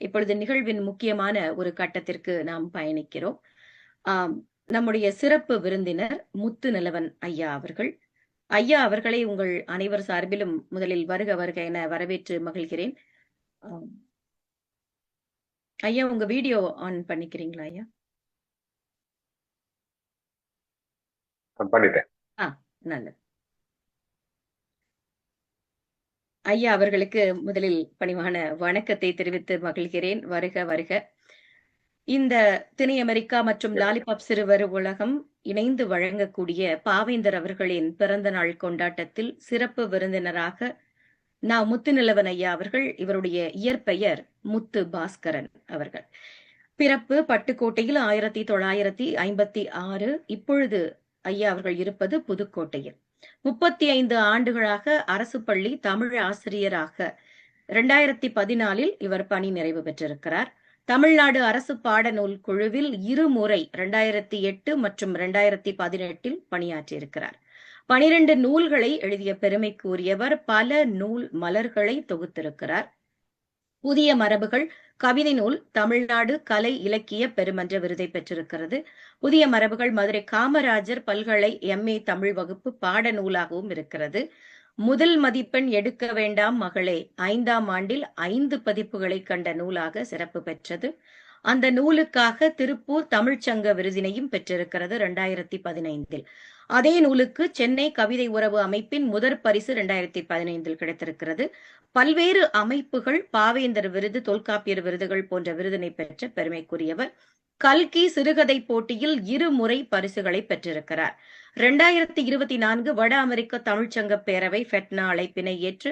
இப்பொழுது நிகழ்வின் முக்கியமான ஒரு கட்டத்திற்கு நாம் பயணிக்கிறோம். ஆம், நம்முடைய சிறப்பு விருந்தினர் முத்துநிலவன் ஐயா அவர்கள். ஐயா அவர்களை உங்கள் அனைவர் சார்பிலும் முதலில் வருக வருக என வரவேற்று மகிழ்கிறேன். ஆம், ஐயா உங்க வீடியோ ஆன் பண்ணிக்கிறீங்களா ஐயா? பண்ணிட்டேன். நல்லது. ஐயா அவர்களுக்கு முதலில் பணிவான வணக்கத்தை தெரிவித்து மகிழ்கிறேன். வருக வருக. இந்த திணை அமெரிக்கா மற்றும் லாலிபாப் சிறுவர் உலகம் இணைந்து வழங்கக்கூடிய பாவேந்தர் அவர்களின் பிறந்த நாள் கொண்டாட்டத்தில் சிறப்பு விருந்தினராக முத்துநிலவன் ஐயா அவர்கள். இவருடைய இயற்பெயர் முத்து பாஸ்கரன் அவர்கள். பிறப்பு பட்டுக்கோட்டையில் 1956. இப்பொழுது ஐயா அவர்கள் இருப்பது புதுக்கோட்டையில். 35 ஆண்டுகளாக அரசு பள்ளி தமிழ் ஆசிரியராக 2014 இவர் பணி நிறைவு பெற்றிருக்கிறார். தமிழ்நாடு அரசு பாடநூல் குழுவில் இருமுறை 2008 மற்றும் 2018 பணியாற்றியிருக்கிறார். 12 நூல்களை எழுதிய பெருமைக்குரியவர். பல நூல் மலர்களை தொகுத்திருக்கிறார். புதிய மரபுகள் கவிதை நூல் தமிழ்நாடு கலை இலக்கிய பெருமன்ற விருதை பெற்றிருக்கிறது. புதிய மரபுகள் மதுரை காமராஜர் பல்கலை MA தமிழ் வகுப்பு பாட நூலாகவும் இருக்கிறது. முதல் மதிப்பெண் எடுக்க வேண்டாம் மகளே 5ஆம் ஆண்டில் 5 பதிப்புகளை கண்ட நூலாக சிறப்பு பெற்றது. அந்த நூலுக்காக திருப்பூர் தமிழ்ச்சங்க விருதினையும் பெற்றிருக்கிறது 2015. அதே நூலுக்கு சென்னை கவிதை உறவு அமைப்பின் முதற் பரிசு 2015 கிடைத்திருக்கிறது. பல்வேறு அமைப்புகள் பாவேந்தர் விருது, தொல்காப்பியர் விருதுகள் போன்ற விருதினை பெற்ற பெருமைக்குரியவர். கல்கி சிறுகதை போட்டியில் 2 முறை பரிசுகளை பெற்றிருக்கிறார். 2024 வட அமெரிக்க தமிழ்ச்சங்க பேரவை ஃபெட்னா அழைப்பினை ஏற்று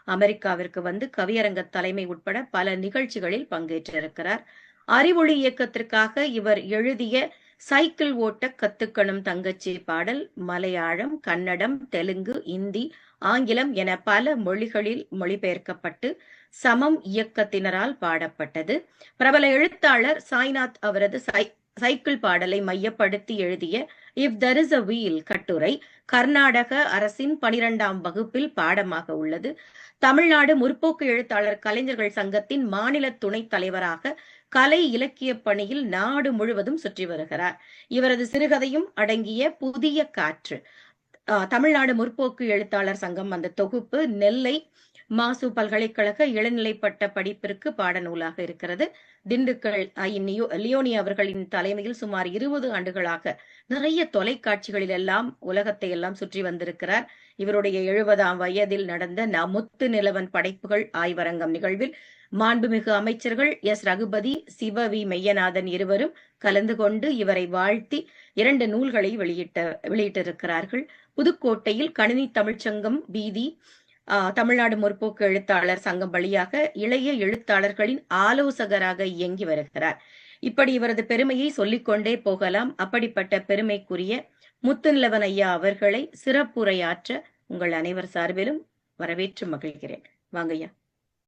அமெரிக்காவிற்கு வந்து கவியரங்க தலைமை உட்பட பல நிகழ்ச்சிகளில் பங்கேற்றிருக்கிறார். அறிவொளி இயக்கத்திற்காக இவர் எழுதிய சைக்கிள் ஓட்ட கத்துக்கணும் தங்கச்சி பாடல் மலையாளம், கன்னடம், தெலுங்கு, இந்தி, ஆங்கிலம் என பல மொழிகளில் மொழிபெயர்க்கப்பட்டு சமம் இயக்கத்தினரால் பாடப்பட்டது. பிரபல எழுத்தாளர் சாய்நாத் அவரது சைக்கிள் பாடலை மையப்படுத்தி எழுதிய if there is a wheel கட்டுரை கர்நாடக அரசின் 12ஆம் வகுப்பில் பாடமாக உள்ளது. தமிழ்நாடு முற்போக்கு எழுத்தாளர் கலைஞர்கள் சங்கத்தின் மாநில துணைத் தலைவராக கலை இலக்கிய பணியில் நாடு முழுவதும் சுற்றி வருகிறார். இவரது சிறுகதையும் அடங்கிய புதிய காற்று தமிழ்நாடு முற்போக்கு எழுத்தாளர் சங்கம் அந்த தொகுப்பு நெல்லை மாசு பல்கலைக்கழக இளநிலைப்பட்ட படிப்பிற்கு பாடநூலாக இருக்கிறது. திண்டுக்கல் லியோனி அவர்களின் தலைமையில் சுமார் 20 ஆண்டுகளாக நிறைய தொலைக்காட்சிகளில் எல்லாம் உலகத்தை எல்லாம் சுற்றி வந்திருக்கிறார். இவருடைய 70ஆம் வயதில் நடந்த முத்துநிலவன் படைப்புகள் ஆய்வரங்கம் நிகழ்வில் மாண்புமிகு அமைச்சர்கள் S. ரகுபதி, சிவ வி. மெய்யநாதன் இருவரும் கலந்து கொண்டு இவரை வாழ்த்தி 2 நூல்களை வெளியிட்டிருக்கிறார்கள். புதுக்கோட்டையில் கணினி தமிழ்ச்சங்கம் வீதி தமிழ்நாடு முற்போக்கு எழுத்தாளர் சங்கம் வழியாக இளைய எழுத்தாளர்களின் ஆலோசகராக இயங்கி வருகிறார். இப்படி இவரது பெருமையை சொல்லிக்கொண்டே போகலாம். அப்படிப்பட்ட பெருமைக்குரிய முத்துநிலவன் ஐயா அவர்களை சிறப்புரையாற்ற உங்கள் அனைவர் சார்பிலும் வரவேற்று மகிழ்கிறேன். வாங்கய்யா.